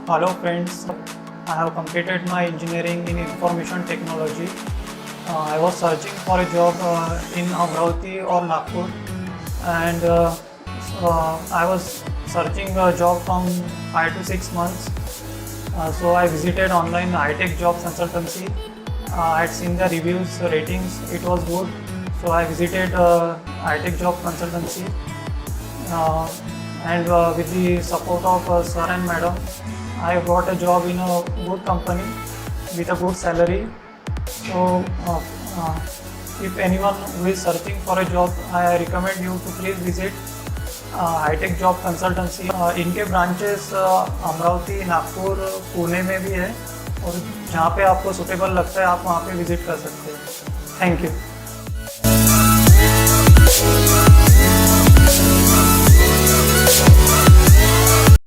Hello friends, I have completed my engineering in information technology. I was searching for a job in Amravati or Nagpur, and I was searching a job from 5 to 6 months. So I visited online high-tech job consultancy. I had seen the reviews, ratings, it was good. So I visited high-tech job consultancy. Uh, and with the support of sir and madam, I got a job in a good company with a good salary. So uh, if anyone who is searching for a job, I recommend you to please visit high tech job consultancy. इनके branches Amravati, Nagpur, Pune में भी है, और जहाँ पे आपको suitable लगता है आप वहाँ पे विजिट कर सकते हैं. Thank you.